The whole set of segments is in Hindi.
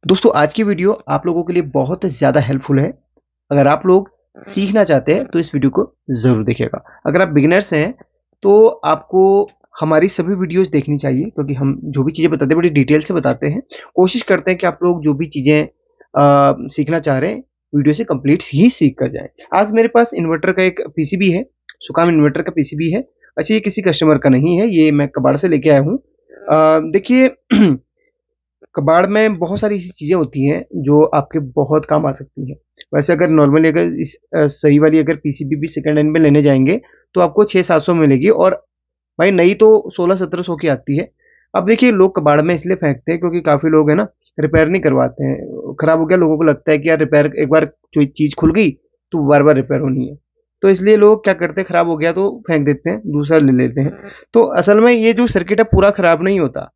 दोस्तों आज की वीडियो आप लोगों के लिए बहुत ज़्यादा हेल्पफुल है। अगर आप लोग सीखना चाहते हैं तो इस वीडियो को ज़रूर देखिएगा। अगर आप बिगिनर्स हैं तो आपको हमारी सभी वीडियोस देखनी चाहिए क्योंकि हम जो भी चीज़ें बताते हैं बड़ी डिटेल से बताते हैं। कोशिश करते हैं कि आप लोग जो भी चीज़ें सीखना चाह रहे हैं वीडियो से कंप्लीट ही सीख कर जाएँ। आज मेरे पास इन्वर्टर का एक पीसीबी है, सुकाम इन्वर्टर का पीसीबी है। अच्छा ये किसी कस्टमर का नहीं है, ये मैं कबाड़ से लेके आया हूँ। देखिए कबाड़ में बहुत सारी ऐसी चीज़ें होती हैं जो आपके बहुत काम आ सकती हैं। वैसे अगर नॉर्मली अगर सही वाली अगर पीसीबी भी सेकंड हैंड में लेने जाएँगे तो आपको 600-700 मिलेगी और भाई नई तो 1600-1700 की आती है। अब देखिए लोग कबाड़ में इसलिए फेंकते हैं क्योंकि काफ़ी लोग है ना रिपेयर नहीं करवाते हैं। खराब हो गया लोगों को लगता है कि यार रिपेयर एक बार जो चीज़ खुल गई तो बार-बार रिपेयर होनी है। तो इसलिए लोग क्या करते हैं खराब हो गया तो फेंक देते हैं, दूसरा ले लेते हैं। तो असल में ये जो सर्किट है पूरा खराब नहीं होता।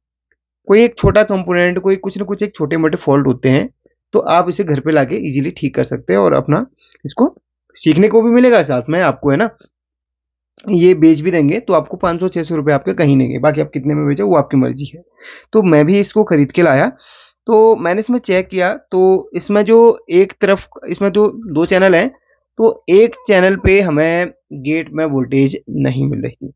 कोई एक छोटा कंपोनेंट कोई कुछ ना कुछ एक छोटे-मोटे फ़ॉल्ट होते हैं, तो आप इसे घर पे लाके ईज़िली ठीक कर सकते हैं और अपना इसको सीखने को भी मिलेगा साथ में आपको है ना, ये बेच भी देंगे तो आपको 500-600 रुपए आपके कहीं नहीं गए, बाकी आप कितने में बेचो वो आपकी मर्ज़ी है। तो मैं भी इसको खरीद के लाया, तो मैंने इसमें चेक किया तो इसमें जो एक तरफ इसमें जो 2 चैनल हैं, तो एक चैनल पे हमें गेट में वोल्टेज नहीं मिल रही।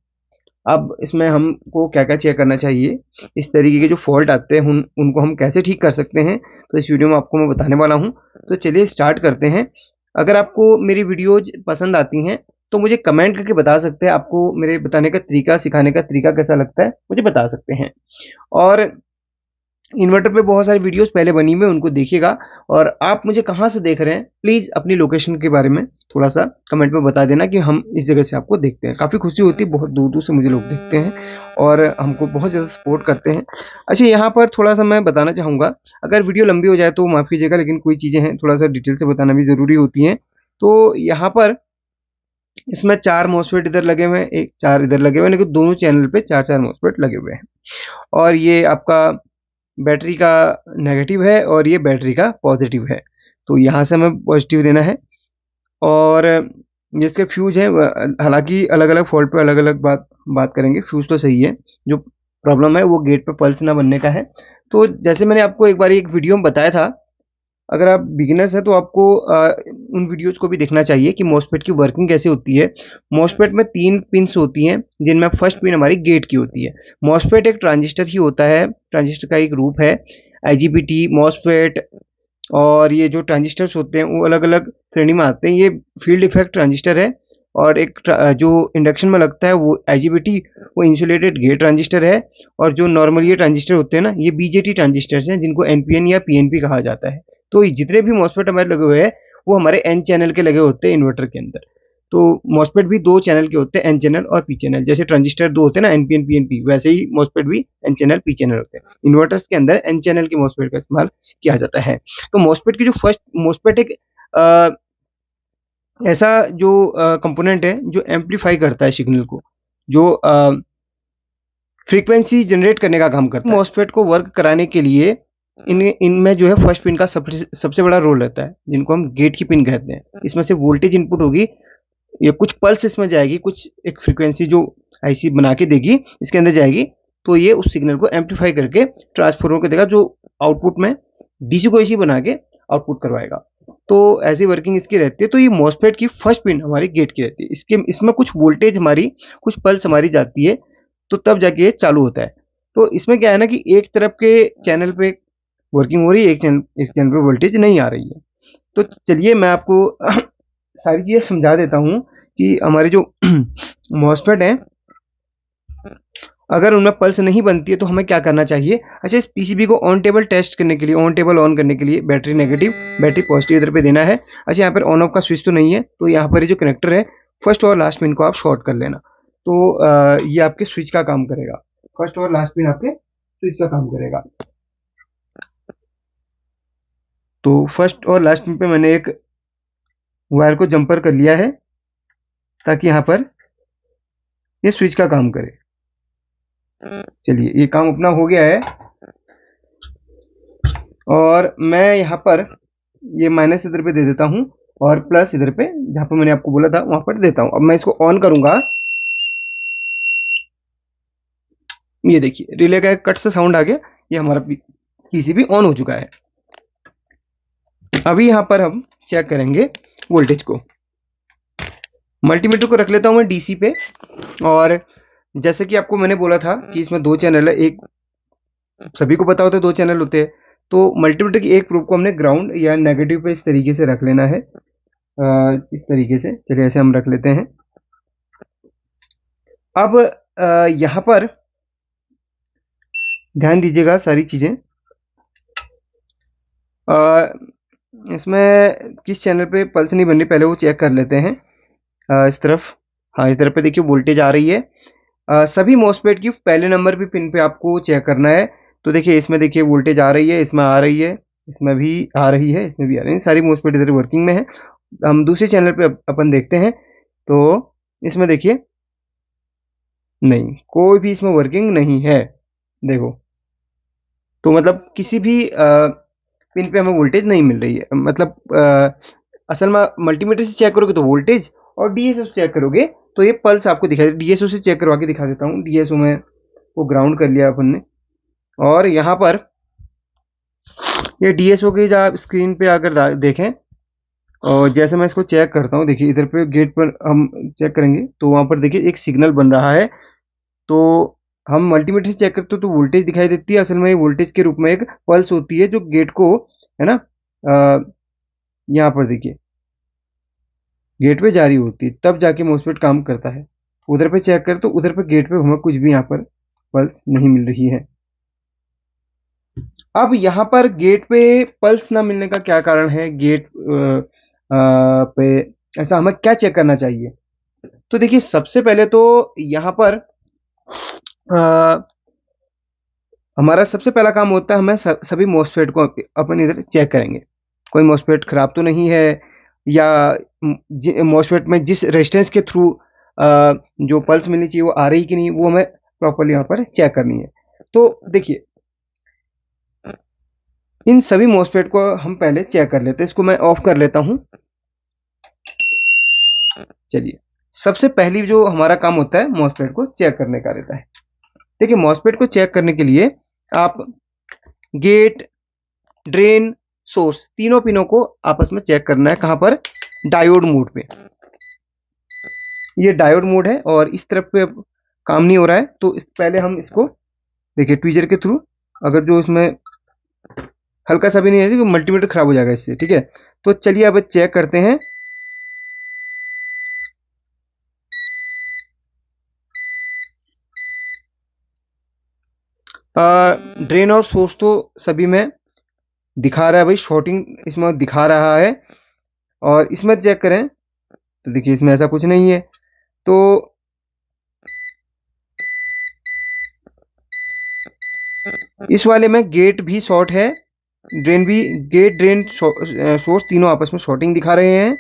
अब इसमें हमको क्या-क्या चेक करना चाहिए, इस तरीके के जो फ़ॉल्ट आते हैं उनको हम कैसे ठीक कर सकते हैं, तो इस वीडियो में आपको मैं बताने वाला हूँ। तो चलिए स्टार्ट करते हैं। अगर आपको मेरी वीडियोज़ पसंद आती हैं, तो मुझे कमेंट करके बता सकते हैं, आपको मेरे बताने का तरीका, सिखाने का तरीका कैसा लगता है, मुझे बता सकते हैं। और इन्वर्टर पे बहुत सारी वीडियोस पहले बनी हुई है, उनको देखिएगा और आप मुझे कहाँ से देख रहे हैं, प्लीज़ अपनी लोकेशन के बारे में थोड़ा-सा कमेंट में बता देना कि हम इस जगह से आपको देखते हैं। काफ़ी खुशी होती है, बहुत दूर-दूर से मुझे लोग देखते हैं और हमको बहुत ज़्यादा सपोर्ट करते हैं। अच्छा यहाँ पर थोड़ा-सा मैं बताना चाहूँगा, अगर वीडियो लंबी हो जाए तो माफ़ कीजिएगा लेकिन कोई चीज़ें हैं थोड़ा-सा डिटेल से बताना भी ज़रूरी होती हैं। तो यहाँ पर इसमें 4 मॉसफेट इधर लगे हुए हैं, एक 4 इधर लगे हुए हैं, लेकिन दोनों चैनल पे 4-4 मॉसफेट लगे हुए हैं। और ये आपका बैटरी का नेगेटिव है और ये बैटरी का पॉजिटिव है। तो यहाँ से हमें पॉजिटिव देना है और जिसके फ्यूज़ हैं हालाँकि अलग-अलग फ़ॉल्ट पे अलग-अलग बात बात करेंगे, फ्यूज़ तो सही है, जो प्रॉब्लम है वो गेट पे पल्स ना बनने का है। तो जैसे मैंने आपको एक बारी एक वीडियो में बताया था, अगर आप बिगिनर्स हैं तो आपको उन वीडियोज़ को भी देखना चाहिए कि मॉसफेट की वर्किंग कैसे होती है। मॉसफेट में 3 पिन्स होती हैं, जिनमें फर्स्ट पिन हमारी गेट की होती है। मॉसफेट एक ट्रांजिस्टर ही होता है, ट्रांजिस्टर का एक रूप है। आईजीबीटी, मॉसफेट और ये जो ट्रांजिस्टर्स होते हैं वो अलग-अलग श्रेणी में आते हैं। ये फील्ड इफेक्ट ट्रांजिस्टर है और एक जो इंडक्शन में लगता है वो आईजीबीटी वो इंसुलेटेड गेट ट्रांजिस्टर है और जो नॉर्मल ये ट्रांजिस्टर होते हैं ना, ये बीजेटी ट्रांजिस्टर्स हैं जिनको एनपीएन या पीएनपी कहा जाता है। तो जितने भी मॉसफेट हमारे लगे हुए हैं, वो हमारे एन चैनल के लगे होते हैं इन्वर्टर के अंदर। तो मॉसफेट भी 2 चैनल के होते हैं, एन चैनल और पी चैनल। जैसे ट्रांजिस्टर 2 होते हैं ना एनपीएन, पीएनपी, वैसे ही मॉसफेट भी एन चैनल, पी चैनल होते हैं। इन्वर्टर्स के अंदर एन चैनल के मॉसफेट का इस्तेमाल किया जाता है। तो मॉसफेट की जो फर्स्ट मॉसफेट एक अ, ऐसा जो कंपोनेंट है जो एम्प्लीफाई करता है सिग्नल को, जो फ्रीक्वेंसी जनरेट करने का काम करता है। मॉसफेट को वर्क कराने के लिए इनमें जो है फर्स्ट पिन का सबसे बड़ा रोल रहता है, जिनको हम गेट की पिन कहते हैं। इसमें से वोल्टेज इनपुट होगी, ये कुछ पल्स इसमें जाएगी, कुछ एक फ्रीक्वेंसी जो आईसी बना के देगी, इसके अंदर जाएगी, तो ये उस सिग्नल को एम्प्लीफाई करके ट्रांसफार्मर को देगा, जो आउटपुट में डीसी को एसी बना के आउटपुट करवाएगा। तो ऐसी वर्किंग इसकी रहती है। तो ये मॉसफेट की फर्स्ट पिन हमारी गेट की रहती है। इसमें कुछ वोल्टेज हमारी, कुछ पल्स हमारी जाती है, तो तब जाके ये चालू होता है। तो इसमें क्या है ना कि एक तरफ के चैनल पे वर्किंग हो रही है, एक चैनल पे वोल्टेज नहीं आ रही है। तो चलिए मैं आपको सारी चीज़ें समझा देता हूँ कि हमारे जो मॉसफेट हैं, अगर उनमें पल्स नहीं बनती है तो हमें क्या करना चाहिए। अच्छा इस पीसीबी को ऑन टेबल टेस्ट करने के लिए, ऑन टेबल ऑन करने के लिए बैटरी नेगेटिव, बैटरी पॉजिटिव इधर पे देना है। अच्छा यहाँ पर ऑन ऑफ का स्विच तो नहीं है, तो यहाँ पर ये जो कनेक्टर है फर्स्ट और लास्ट पिन को आप शॉर्ट कर लेना। तो ये आपके स्विच का काम करेगा। फर्स्ट और लास्ट पिन आपके स्विच का काम करेगा। तो फर्स्ट और लास्ट पिन पे मैंने एक वायर को जंपर कर लिया है ताकि यहाँ पर ये स्विच का काम करे। चलिए ये काम अपना हो गया है और मैं यहाँ पर ये माइनस इधर पे दे देता हूँ और प्लस इधर पे जहाँ पे मैंने आपको बोला था वहां पर देता हूँ। अब मैं इसको ऑन करूंगा, ये देखिए रिले का एक कट से साउंड आ गया, ये हमारा पीसीबी ऑन हो चुका है। अभी यहाँ पर हम चेक करेंगे वोल्टेज को। मल्टीमीटर को रख लेता हूँ मैं डीसी पे, और जैसे कि आपको मैंने बोला था कि इसमें 2 चैनल है, एक सभी को पता होता है 2 चैनल होते हैं। तो मल्टीमीटर की एक प्रूफ को हमने ग्राउंड या नेगेटिव पे इस तरीके से रख लेना है, इस तरीके से। चलिए ऐसे हम रख लेते हैं। अब यहाँ पर ध्यान दीजिएगा सारी चीजें। इसमें किस चैनल पे पल्स नहीं बन रही, पहले वो चेक कर लेते हैं। इस तरफ, हाँ इस तरफ पे देखिए वोल्टेज आ रही है। सभी मॉसफेट की पहले नंबर पे पिन पे आपको चेक करना है। तो देखिए इसमें देखिए वोल्टेज आ रही है, इसमें आ रही है, इसमें भी आ रही है, इसमें भी आ रही है, सारी मॉसफेट इधर वर्किंग में है। हम दूसरे चैनल पे अपन देखते हैं, तो इसमें देखिए नहीं, कोई भी इसमें वर्किंग नहीं है, देखो। तो मतलब किसी भी पिन पे हमें वोल्टेज नहीं मिल रही है। मतलब असल में मल्टीमीटर से चेक करोगे तो वोल्टेज, और डीएसओ से चेक करोगे तो ये पल्स आपको दिखाई दे। डीएसओ से चेक करवा के दिखा देता हूँ। डीएसओ में वो ग्राउंड कर लिया अपन ने, और यहाँ पर ये डीएसओ की जो आप स्क्रीन पे अगर देखें, और जैसे मैं इसको चेक करता हूँ, देखिए इधर पे गेट पर हम चेक करेंगे तो वहाँ पर देखिए एक सिग्नल बन रहा है। तो हम मल्टीमीटर से चेक करते हो तो वोल्टेज दिखाई देती है, असल में ये वोल्टेज के रूप में एक पल्स होती है जो गेट को, है ना, यहाँ पर देखिए गेट पे जारी होती है, तब जाके मॉसफेट काम करता है। उधर पे चेक कर तो उधर पे गेट पे हमें कुछ भी यहाँ पर पल्स नहीं मिल रही है। अब यहाँ पर गेट पे पल्स ना मिलने का क्या कारण है, गेट पे ऐसा हमें क्या चेक करना चाहिए? तो देखिए सबसे पहले तो यहाँ पर आ, हमारा सबसे पहला काम होता है, हमें सभी मॉसफेट को अपन इधर चेक करेंगे, कोई मॉसफेट खराब तो नहीं है, या मॉसफेट में जिस रेजिस्टेंस के थ्रू जो पल्स मिलनी चाहिए वो आ रही कि नहीं, वो हमें प्रॉपर्ली यहाँ पर चेक करनी है। तो देखिए इन सभी मॉसफेट को हम पहले चेक कर लेते हैं। इसको मैं ऑफ कर लेता हूं। चलिए, सबसे पहली जो हमारा काम होता है मॉसफेट को चेक करने का रहता है। देखिए मॉसफेट को चेक करने के लिए आप गेट, ड्रेन, सोर्स तीनों पिनों को आपस में चेक करना है। कहां पर? डायोड मोड पे। ये डायोड मोड है और इस तरफ पे अब काम नहीं हो रहा है, तो पहले हम इसको देखिए ट्वीजर के थ्रू, अगर जो इसमें हल्का सा भी नहीं है तो मल्टीमीटर खराब हो जाएगा इससे, ठीक है। तो चलिए अब चेक करते हैं। ड्रेन और सोर्स तो सभी में दिखा रहा है भाई, शॉर्टिंग इसमें दिखा रहा है। और इसमें चेक करें तो देखिए इसमें ऐसा कुछ नहीं है। तो इस वाले में गेट भी शॉर्ट है, ड्रेन भी, गेट, ड्रेन, सोर्स तीनों आपस में शॉर्टिंग दिखा रहे हैं।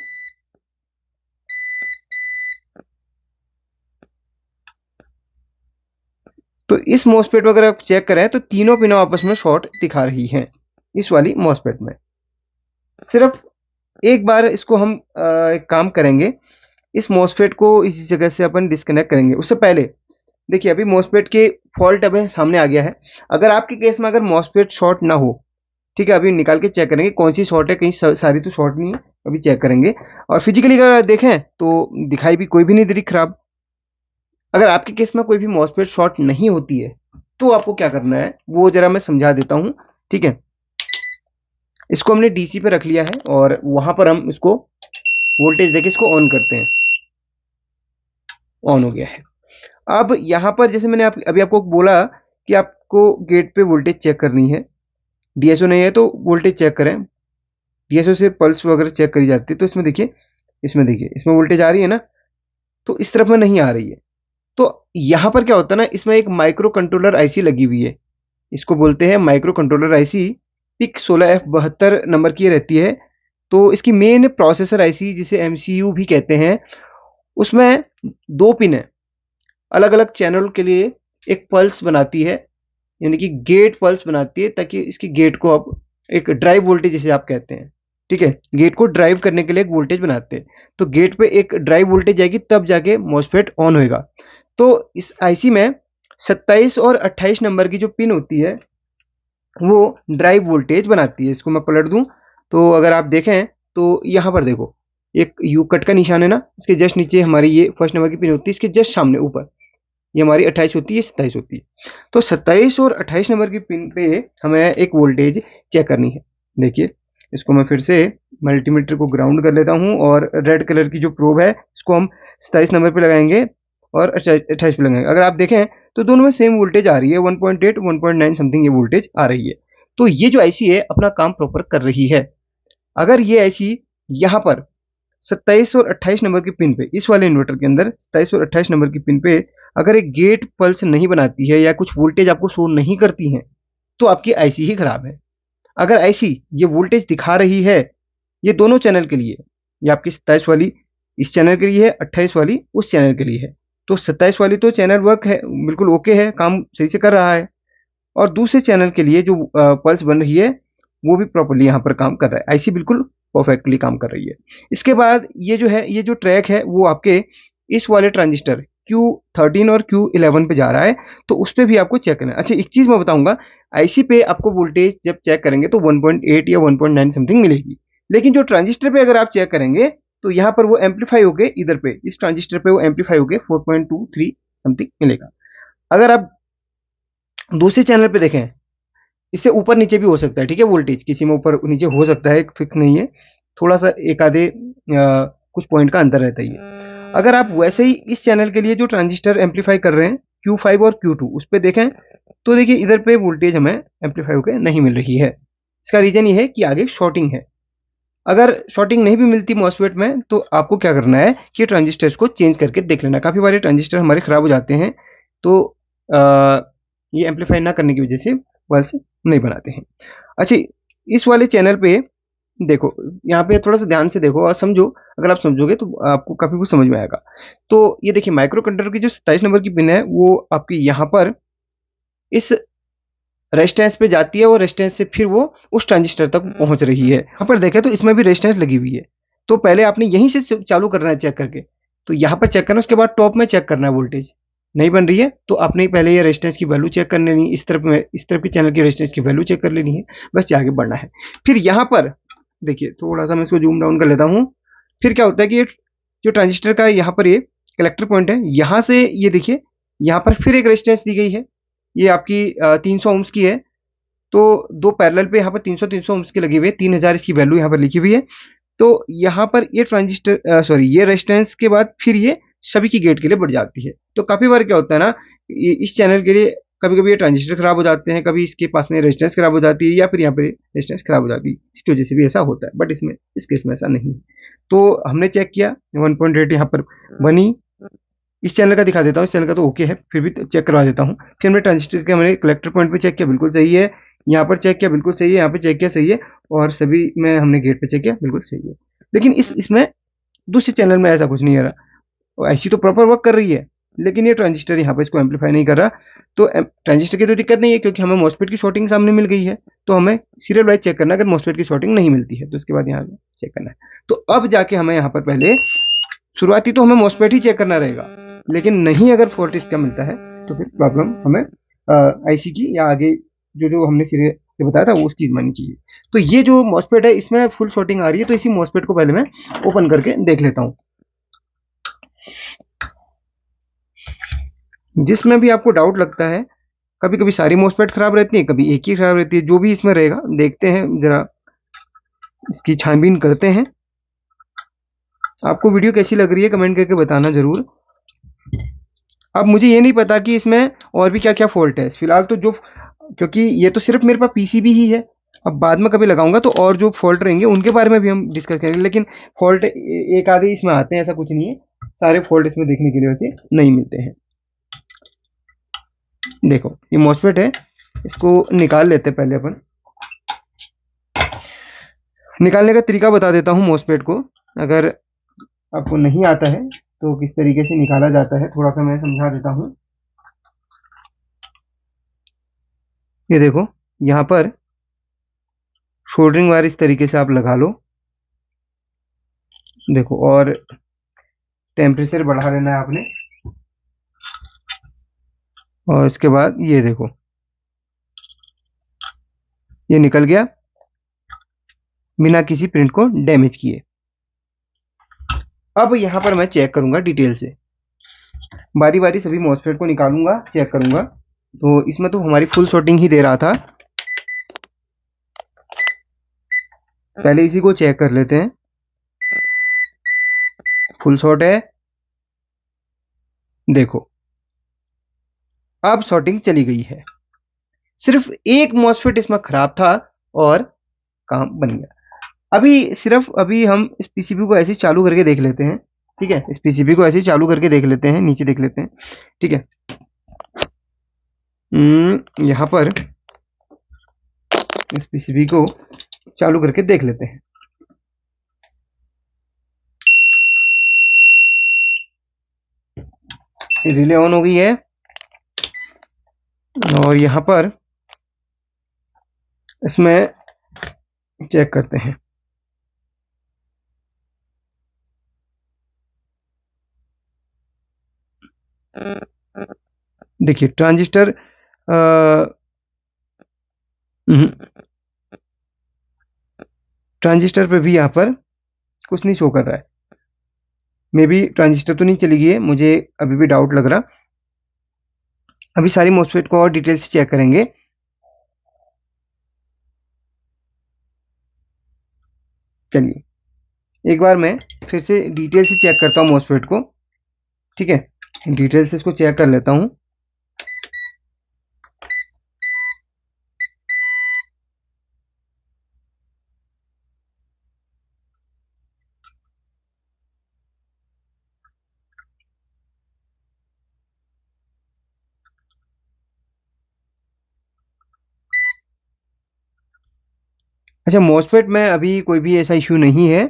तो इस मॉसफेट में अगर आप चेक करें तो तीनों पिनों आपस में शॉर्ट दिखा रही हैं इस वाली मॉसफेट में। सिर्फ एक बार इसको हम एक काम करेंगे, इस मॉसफेट को इसी जगह से अपन डिस्कनेक्ट करेंगे। उससे पहले देखिए अभी मॉसफेट के फॉल्ट अब सामने आ गया है। अगर आपके केस में अगर मॉसफेट शॉर्ट ना हो, ठीक है, अभी निकाल के चेक करेंगे कौन सी शॉर्ट है, कहीं सारी तो शॉर्ट नहीं है, अभी चेक करेंगे। और फिजिकली अगर देखें तो दिखाई भी कोई भी नहीं दे रही खराब। अगर आपके केस में कोई भी मॉसफेट शॉर्ट नहीं होती है तो आपको क्या करना है वो जरा मैं समझा देता हूं, ठीक है। इसको हमने डीसी पे रख लिया है और वहां पर हम इसको वोल्टेज देके इसको ऑन करते हैं। ऑन हो गया है। अब यहां पर जैसे मैंने अभी आपको बोला कि आपको गेट पे वोल्टेज चेक करनी है, डीएसओ नहीं है तो वोल्टेज चेक करें। डीएसओ से पल्स वगैरह चेक करी जाती है। तो इसमें देखिए, इसमें वोल्टेज आ रही है ना, तो इस तरफ में नहीं आ रही है। तो यहां पर क्या होता है ना, इसमें एक माइक्रो कंट्रोलर आईसी लगी हुई है, इसको बोलते हैं micro controller IC. PIC 16F72 number की रहती है। तो इसकी मेन प्रोसेसर आईसी जिसे एमसीयू भी कहते हैं, उसमें 2 पिन है, अलग अलग चैनल के लिए एक पल्स बनाती है, यानी कि गेट पल्स बनाती है, ताकि इसकी गेट को अब एक ड्राइव वोल्टेज जिसे आप कहते हैं, ठीक है, गेट को ड्राइव करने के लिए एक वोल्टेज बनाते हैं। तो गेट पे एक ड्राइव वोल्टेज आएगी तब जाके मॉसफेट ऑन होएगा। तो इस आईसी में 27 और 28 नंबर की जो पिन होती है वो ड्राइव वोल्टेज बनाती है। इसको मैं पलट दूं तो अगर आप देखें तो यहाँ पर देखो एक यू कट का निशान है ना, इसके जस्ट नीचे हमारी ये फर्स्ट नंबर की पिन होती है, इसके जस्ट सामने ऊपर ये हमारी 28 होती है, 27 होती है। तो 27 और 28 नंबर की पिन पे हमें एक वोल्टेज चेक करनी है। देखिए इसको मैं फिर से मल्टीमीटर को ग्राउंड कर लेता हूँ और रेड कलर की जो प्रोब है इसको हम 27 नंबर पे लगाएंगे और 28 पे लगाएंगे। अगर आप देखें तो दोनों में सेम वोल्टेज आ रही है, 1.8 1.9 समथिंग ये वोल्टेज आ रही है। तो ये जो आईसी है अपना काम प्रॉपर कर रही है। अगर ये आईसी यहाँ पर 27 और 28 नंबर की पिन पे, इस वाले इन्वर्टर के अंदर 27 और 28 नंबर की पिन पे अगर एक गेट पल्स नहीं बनाती है या कुछ वोल्टेज आपको शो नहीं करती है, तो आपकी आईसी ही खराब है। अगर आईसी ये वोल्टेज दिखा रही है, ये दोनों चैनल के लिए, ये आपकी 27 वाली इस चैनल के लिए है, 28 वाली उस चैनल के लिए है। तो 27 वाली तो चैनल वर्क है, बिल्कुल ओके है, काम सही से कर रहा है। और दूसरे चैनल के लिए जो पल्स बन रही है वो भी प्रॉपर्ली यहाँ पर काम कर रहा है, आईसी बिल्कुल परफेक्टली काम कर रही है। इसके बाद ये जो है, ये जो ट्रैक है वो आपके इस वाले ट्रांजिस्टर Q13 और Q11 पे जा रहा है, तो उस पर भी आपको चेक करना है। अच्छा एक चीज़ मैं बताऊंगा, आईसी पे आपको वोल्टेज जब चेक करेंगे तो 1.8 या 1.9 समथिंग मिलेगी, लेकिन जो ट्रांजिस्टर पे अगर आप चेक करेंगे तो यहाँ पर वो एम्पलीफाई होके इधर पे इस ट्रांजिस्टर पे वो एम्पलीफाई होके 4.23 समथिंग मिलेगा। अगर आप दूसरे चैनल पे देखें, इससे ऊपर नीचे भी हो सकता है, ठीक है, वोल्टेज किसी में ऊपर नीचे हो सकता है, फिक्स नहीं है, थोड़ा सा एक आधे कुछ पॉइंट का अंतर रहता ही है। अगर आप वैसे ही इस चैनल के लिए जो ट्रांजिस्टर एम्पलीफाई कर रहे हैं Q5 और Q2 उस पर देखें तो देखिए इधर पे वोल्टेज हमें एम्पलीफाई होकर नहीं मिल रही है। इसका रीजन ये है कि आगे शॉर्टिंग है। अगर शॉर्टिंग नहीं भी मिलती मॉसफेट में तो आपको क्या करना है कि ट्रांजिस्टर्स को चेंज करके देख लेना। काफ़ी बार ट्रांजिस्टर हमारे ख़राब हो जाते हैं, तो ये एम्पलीफाई ना करने की वजह से पल्स नहीं बनाते हैं। अच्छा इस वाले चैनल पे देखो, यहाँ पे थोड़ा सा ध्यान से देखो और समझो, अगर आप समझोगे तो आपको काफ़ी कुछ समझ में आएगा। तो ये देखिए माइक्रो कंट्रोलर की जो 27 नंबर की पिन है वो आपकी यहाँ पर इस रेजिस्टेंस पे जाती है और रेजिस्टेंस से फिर वो उस ट्रांजिस्टर तक पहुंच रही है। यहाँ पर देखें तो इसमें भी रेजिस्टेंस लगी हुई है, तो पहले आपने यहीं से चालू करना है चेक करके, तो यहाँ पर चेक करना, उसके बाद टॉप में चेक करना है। वोल्टेज नहीं बन रही है तो आपने पहले ये रेजिस्टेंस की वैल्यू चेक कर लेनी है, इस तरफ में इस तरफ के चैनल की रेजिस्टेंस की वैल्यू चेक कर लेनी है, बस आगे बढ़ना है। फिर यहाँ पर देखिए थोड़ा सा मैं इसको जूम डाउन कर लेता हूँ। फिर क्या होता है कि ये जो ट्रांजिस्टर का यहाँ पर ये कलेक्टर पॉइंट है, यहाँ से ये देखिए यहाँ पर फिर एक रेजिस्टेंस दी गई है, ये आपकी 300 ओम्स की है। तो दो पैरेलल पे यहाँ पर 300 ओम्स की लगी हुई है, 3000 इसकी वैल्यू यहाँ पर लिखी हुई है। तो यहाँ पर ये ट्रांजिस्टर सॉरी ये रेजिस्टेंस के बाद फिर ये सभी की गेट के लिए बढ़ जाती है। तो काफ़ी बार क्या होता है ना, इस चैनल के लिए कभी कभी ये ट्रांजिस्टर खराब हो जाते हैं, कभी इसके पास में रेजिस्टेंस खराब हो जाती है, या फिर यहाँ पर रेजिस्टेंस खराब हो जाती है, इसकी वजह से भी ऐसा होता है। बट इसमें इस केस में ऐसा नहीं है। तो हमने चेक किया 1.8 यहाँ पर बनी, इस चैनल का दिखा देता हूँ, इस चैनल का तो ओके है, फिर भी चेक करवा देता हूँ। फिर हमने ट्रांजिस्टर के हमने कलेक्टर पॉइंट पे चेक किया, बिल्कुल सही है। यहाँ पर चेक किया, बिल्कुल सही है। यहाँ पे चेक किया, सही है। और सभी में हमने गेट पे चेक किया, बिल्कुल सही है। लेकिन इसमें दूसरे चैनल में ऐसा कुछ नहीं है रहा, ऐसी तो प्रॉपर वर्क कर रही है, लेकिन ये ट्रांजिस्टर यहाँ पर इसको एम्पलीफाई नहीं कर रहा। तो ट्रांजिस्टर की तो दिक्कत नहीं है, क्योंकि हमें मॉसफेट की शॉर्टिंग सामने मिल गई है। तो हमें सीरियल वाइज चेक करना है, अगर मॉसफेट की शॉर्टिंग नहीं मिलती है तो उसके बाद यहाँ चेक करना है। तो अब जाके हमें यहाँ पर पहले शुरुआती तो हमें मॉसफेट ही चेक करना रहेगा, लेकिन नहीं अगर फॉल्ट इसका मिलता है तो फिर प्रॉब्लम हमें आईसी की या आगे जो जो हमने सीरियल ये बताया था वो उसकी माननी चाहिए। तो ये जो मॉसफेट है इसमें फुल शॉर्टिंग आ रही है, तो इसी मॉसफेट को पहले मैं ओपन करके देख लेता हूँ। जिसमें भी आपको डाउट लगता है, कभी कभी सारी मॉसफेट खराब रहती है, कभी एक ही खराब रहती है, जो भी इसमें रहेगा देखते हैं, जरा इसकी छानबीन करते हैं। आपको वीडियो कैसी लग रही है कमेंट करके बताना जरूर। अब मुझे ये नहीं पता कि इसमें और भी क्या क्या फॉल्ट है फिलहाल तो, जो क्योंकि ये तो सिर्फ मेरे पास पीसीबी ही है। अब बाद में कभी लगाऊंगा तो और जो फॉल्ट रहेंगे उनके बारे में भी हम डिस्कस करेंगे, लेकिन फॉल्ट एक आधे इसमें आते हैं, ऐसा कुछ नहीं है, सारे फॉल्ट इसमें देखने के लिए वैसे नहीं मिलते हैं। देखो ये मॉसफेट है, इसको निकाल लेते हैं पहले अपन। निकालने का तरीका बता देता हूँ मॉसफेट को, अगर आपको नहीं आता है तो किस तरीके से निकाला जाता है थोड़ा सा मैं समझा देता हूँ। ये देखो यहाँ पर सोल्डरिंग वायर इस तरीके से आप लगा लो, देखो, और टेम्परेचर बढ़ा लेना है आपने, और इसके बाद ये देखो ये निकल गया। बिना किसी प्रिंट को डैमेज किए। अब यहाँ पर मैं चेक करूंगा डिटेल से, बारी बारी सभी मॉसफेट को निकालूंगा, चेक करूंगा। तो इसमें तो हमारी फुल शॉर्टिंग ही दे रहा था, पहले इसी को चेक कर लेते हैं। फुल शॉर्ट है, देखो अब शॉर्टिंग चली गई है। सिर्फ एक मॉसफेट इसमें खराब था और काम बन गया। अभी हम इस पीसीबी को ऐसे चालू करके देख लेते हैं। ठीक है, इस पीसीबी को ऐसे चालू करके देख लेते हैं, नीचे देख लेते हैं। ठीक है, यहाँ पर इस पीसीबी को चालू करके देख लेते हैं। रिले ऑन हो गई है और यहाँ पर इसमें चेक करते हैं। देखिए ट्रांजिस्टर ट्रांजिस्टर पे भी यहाँ पर कुछ नहीं शो कर रहा है। मे बी ट्रांजिस्टर तो नहीं चली गई है, मुझे अभी भी डाउट लग रहा। अभी सारी मॉसफेट को और डिटेल से चेक करेंगे। चलिए एक बार मैं फिर से डिटेल से चेक करता हूँ मॉसफेट को। ठीक है, डिटेल से इसको चेक कर लेता हूँ। अच्छा, मॉसफेट में अभी कोई भी ऐसा इश्यू नहीं है।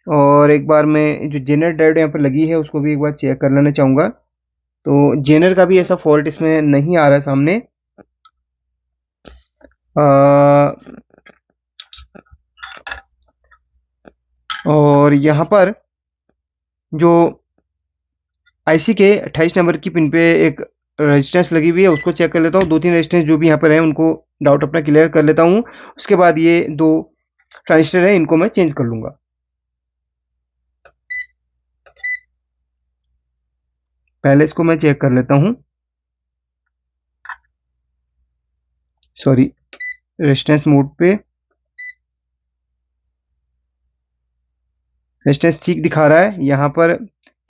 और एक बार मैं जो जेनर डायोड यहाँ पर लगी है उसको भी एक बार चेक कर लेना चाहूँगा। तो जेनर का भी ऐसा फॉल्ट इसमें नहीं आ रहा है सामने। और यहाँ पर जो आईसी के 28 नंबर की पिन पे एक रेजिस्टेंस लगी हुई है, उसको चेक कर लेता हूँ। 2-3 रेजिस्टेंस जो भी यहाँ पर है उनको डाउट अपना क्लियर कर लेता हूँ। उसके बाद ये 2 ट्रांजिस्टर है, इनको मैं चेंज कर लूँगा। पहले इसको मैं चेक कर लेता हूँ। सॉरी, रेजिस्टेंस मोड पे रेजिस्टेंस ठीक दिखा रहा है। यहाँ पर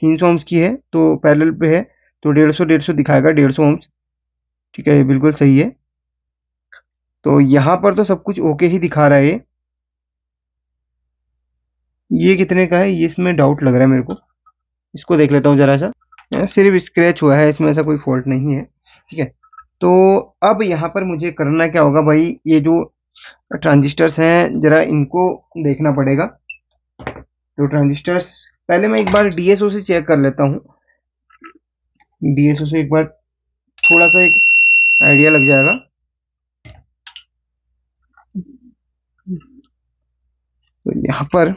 300 ओम्स की है तो पैरेलल पे है, तो 150 दिखाएगा, 150 ओम्स। ठीक है, ये बिल्कुल सही है। तो यहाँ पर तो सब कुछ ओके ही दिखा रहा है। ये कितने का है, ये इसमें डाउट लग रहा है मेरे को। इसको देख लेता हूँ जरा सा। सिर्फ स्क्रैच हुआ है, इसमें ऐसा कोई फॉल्ट नहीं है। ठीक है, तो अब यहाँ पर मुझे करना क्या होगा भाई, ये जो ट्रांजिस्टर्स हैं जरा इनको देखना पड़ेगा। तो ट्रांजिस्टर्स पहले मैं एक बार डीएसओ से चेक कर लेता हूँ। डीएसओ से एक बार थोड़ा सा एक आइडिया लग जाएगा। तो यहाँ पर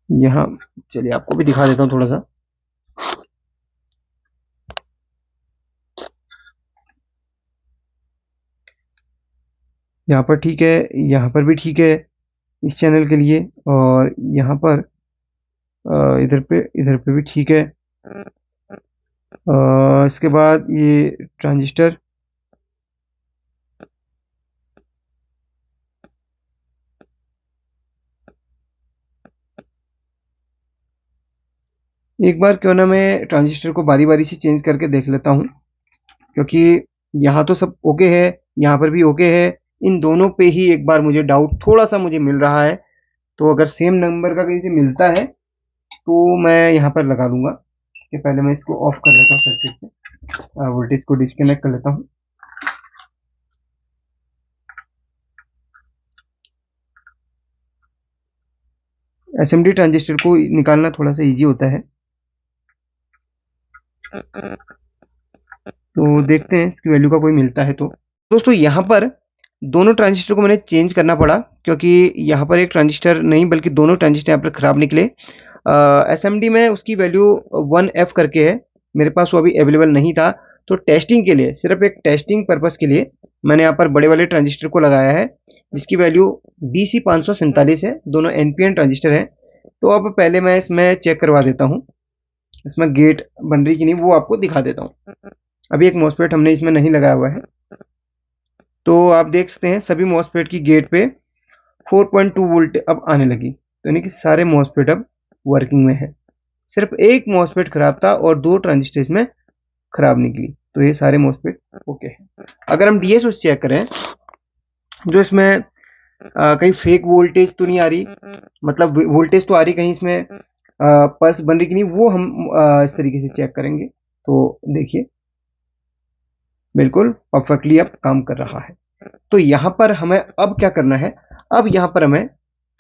यहाँ चलिए आपको भी दिखा देता हूँ थोड़ा सा। यहाँ पर ठीक है, यहाँ पर भी ठीक है इस चैनल के लिए, और यहाँ पर इधर पे भी ठीक है। इसके बाद ये ट्रांजिस्टर एक बार क्यों ना मैं ट्रांजिस्टर को बारी बारी से चेंज करके देख लेता हूँ, क्योंकि यहाँ तो सब ओके है, यहाँ पर भी ओके है। इन दोनों पे ही एक बार मुझे डाउट थोड़ा सा मुझे मिल रहा है। तो अगर सेम नंबर का कहीं से मिलता है तो मैं यहाँ पर लगा लूँगा। कि पहले मैं इसको ऑफ कर लेता हूँ सर्किट से, वोल्टेज को डिस्कनेक्ट कर लेता हूँ। एसएमडी ट्रांजिस्टर को निकालना थोड़ा सा इजी होता है। तो देखते हैं इसकी वैल्यू का कोई मिलता है तो। दोस्तों यहाँ पर दोनों ट्रांजिस्टर को मैंने चेंज करना पड़ा, क्योंकि यहाँ पर एक ट्रांजिस्टर नहीं बल्कि दोनों ट्रांजिस्टर यहाँ पर खराब निकले। एसएमडी में उसकी वैल्यू 1F करके है, मेरे पास वो अभी अवेलेबल नहीं था। तो टेस्टिंग के लिए, सिर्फ एक टेस्टिंग पर्पस के लिए मैंने यहाँ पर बड़े वाले ट्रांजिस्टर को लगाया है जिसकी वैल्यू BC547 है। दोनों NPN ट्रांजिस्टर हैं। तो अब पहले मैं इसमें चेक करवा देता हूँ इसमें गेट बन रही कि नहीं, वो आपको दिखा देता हूँ। अभी एक मॉसफेट हमने इसमें नहीं लगाया हुआ है, तो आप देख सकते हैं सभी मॉसफेट की गेट पे 4.2 वोल्ट अब आने लगी। तो यानी कि सारे मॉसफेट अब वर्किंग में है। सिर्फ एक मॉसफेट खराब था और 2 ट्रांजिस्टर इसमें खराब निकली, तो ये सारे मॉसफेट ओके है। अगर हम DSOs चेक करें, जो इसमें कहीं फेक वोल्टेज तो नहीं आ रही, मतलब वोल्टेज तो आ रही, कहीं इसमें पल्स बन रही कि नहीं, वो हम इस तरीके से चेक करेंगे। तो देखिए बिल्कुल परफेक्टली अब काम कर रहा है। तो यहाँ पर हमें अब क्या करना है, अब यहाँ पर हमें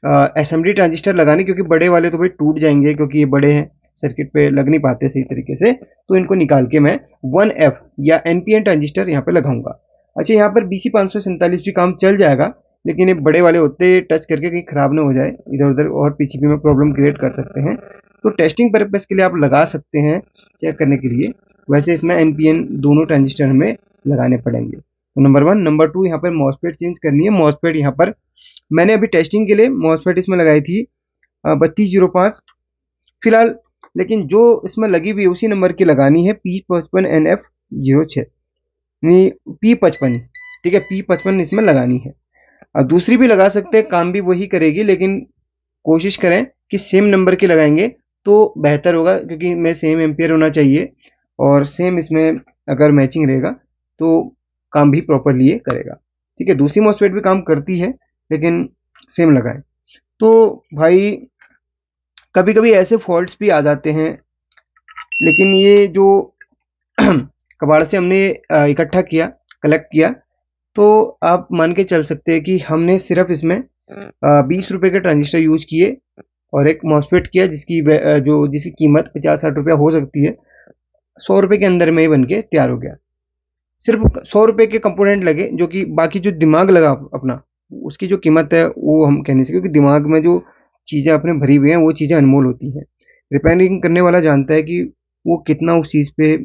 असेंबली ट्रांजिस्टर लगाने, क्योंकि बड़े वाले तो भाई टूट जाएंगे क्योंकि ये बड़े हैं, सर्किट पे लग नहीं पाते सही तरीके से। तो इनको निकाल के मैं 1F या NPN ट्रांजिस्टर यहाँ पे लगाऊंगा। अच्छा, यहाँ पर BC547 भी काम चल जाएगा, लेकिन ये बड़े वाले होते टच करके कहीं खराब ना हो जाए इधर उधर और PCB में प्रॉब्लम क्रिएट कर सकते हैं। तो टेस्टिंग पर्पज के लिए आप लगा सकते हैं चेक करने के लिए। वैसे इसमें NPN दोनों ट्रांजिस्टर हमें लगाने पड़ेंगे। तो नंबर 1। नंबर 2, यहाँ पर मॉसफेट चेंज करनी है। मॉसफेट यहाँ पर मैंने अभी टेस्टिंग के लिए मॉसफेट इसमें लगाई थी 3205 फिलहाल, लेकिन जो इसमें लगी हुई उसी नंबर की लगानी है, P55NF06 नहीं P55, ठीक है, P55 इसमें लगानी है। दूसरी भी लगा सकते हैं, काम भी वही करेगी, लेकिन कोशिश करें कि सेम नंबर की लगाएंगे तो बेहतर होगा, क्योंकि मैं सेम एम्पियर होना चाहिए और सेम इसमें अगर मैचिंग रहेगा तो काम भी प्रॉपरली ये करेगा। ठीक है, दूसरी मॉसफेट भी काम करती है लेकिन सेम लगाए। तो भाई कभी कभी ऐसे फॉल्ट्स भी आ जाते हैं, लेकिन ये जो कबाड़ से हमने इकट्ठा किया, कलेक्ट किया, तो आप मान के चल सकते हैं कि हमने सिर्फ इसमें 20 रुपए के ट्रांजिस्टर यूज किए और एक मॉसफेट किया जिसकी कीमत 50-60 रुपया हो सकती है, 100 रुपए के अंदर में ही बन के तैयार हो गया। सिर्फ 100 रुपए के कंपोनेंट लगे, जो कि बाकी जो दिमाग लगा अपना, उसकी जो कीमत है वो हम कह नहीं सकते, क्योंकि दिमाग में जो चीज़ें अपने भरी हुई हैं वो चीज़ें अनमोल होती हैं। रिपेयरिंग करने वाला जानता है कि वो कितना उस चीज़ पे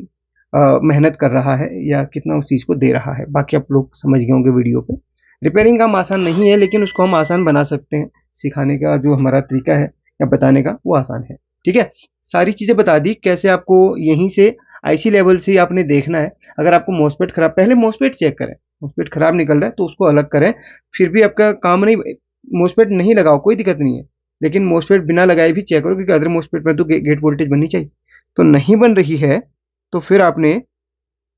मेहनत कर रहा है या कितना उस चीज़ को दे रहा है। बाकी आप लोग समझ गए होंगे वीडियो पे। रिपेयरिंग काम आसान नहीं है, लेकिन उसको हम आसान बना सकते हैं। सिखाने का जो हमारा तरीका है या बताने का वो आसान है। ठीक है, सारी चीज़ें बता दी कैसे आपको यहीं से IC लेवल से ही आपने देखना है। अगर आपको मॉसफेट खराब, पहले मॉसफेट चेक करें, मॉसफेट खराब निकल रहा है तो उसको अलग करें। फिर भी आपका काम नहीं, मॉसफेट नहीं लगाओ कोई दिक्कत नहीं है, लेकिन मॉसफेट बिना लगाए भी चेक करो, क्योंकि अदर मॉसफेट में तो गेट वोल्टेज बननी चाहिए। तो नहीं बन रही है तो फिर आपने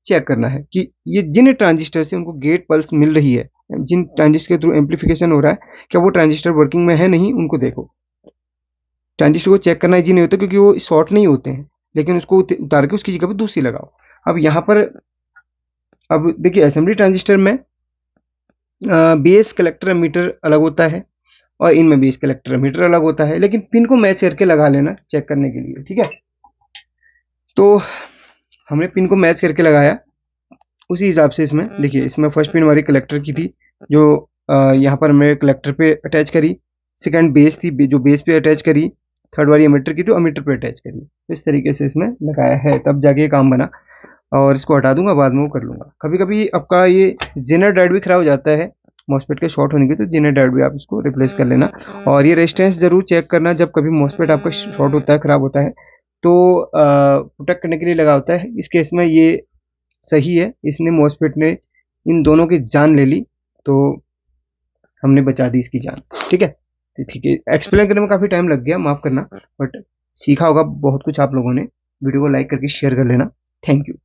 चेक करना है कि ये जिन ट्रांजिस्टर से उनको गेट पल्स मिल रही है, जिन ट्रांजिस्टर के थ्रू एम्पलीफिकेशन हो रहा है, क्या वो ट्रांजिस्टर वर्किंग में है नहीं, उनको देखो। ट्रांजिस्टर को चेक करना इजी नहीं होता क्योंकि वो शॉर्ट नहीं होते हैं, लेकिन उसको उतार के उसकी जगह पर दूसरी लगाओ। अब यहाँ पर अब देखिए असेंबली ट्रांजिस्टर में बेस कलेक्टर एमीटर अलग होता है और इनमें बेस कलेक्टर एमीटर अलग होता है, लेकिन पिन को मैच करके लगा लेना चेक करने के लिए। ठीक है, तो हमने पिन को मैच करके लगाया, उसी हिसाब से इसमें देखिए, इसमें फर्स्ट पिन हमारी कलेक्टर की थी जो यहाँ पर हमने कलेक्टर पे अटैच करी, सेकंड बेस थी जो बेस पे अटैच करी, थर्ड वाली एमीटर की तो एमीटर पे अटैच करी। इस तरीके से इसमें लगाया है, तब जाके ये काम बना। और इसको हटा दूंगा, बाद में वो कर लूंगा। कभी कभी आपका ये जेनर डायोड भी खराब हो जाता है मॉसफेट के शॉर्ट होने की, तो जेनर डायोड भी आप इसको रिप्लेस कर लेना। और ये रेजिस्टेंस जरूर चेक करना जब कभी मॉसफेट आपका शॉर्ट होता है, खराब होता है, तो प्रोटेक्ट करने के लिए लगा होता है। इस केस में ये सही है, इसने मॉसफेट ने इन दोनों की जान ले ली, तो हमने बचा दी इसकी जान। ठीक है, तो ठीक है, एक्सप्लेन करने में काफ़ी टाइम लग गया, माफ़ करना, बट सीखा होगा बहुत कुछ आप लोगों ने। वीडियो को लाइक करके शेयर कर लेना। Thank you.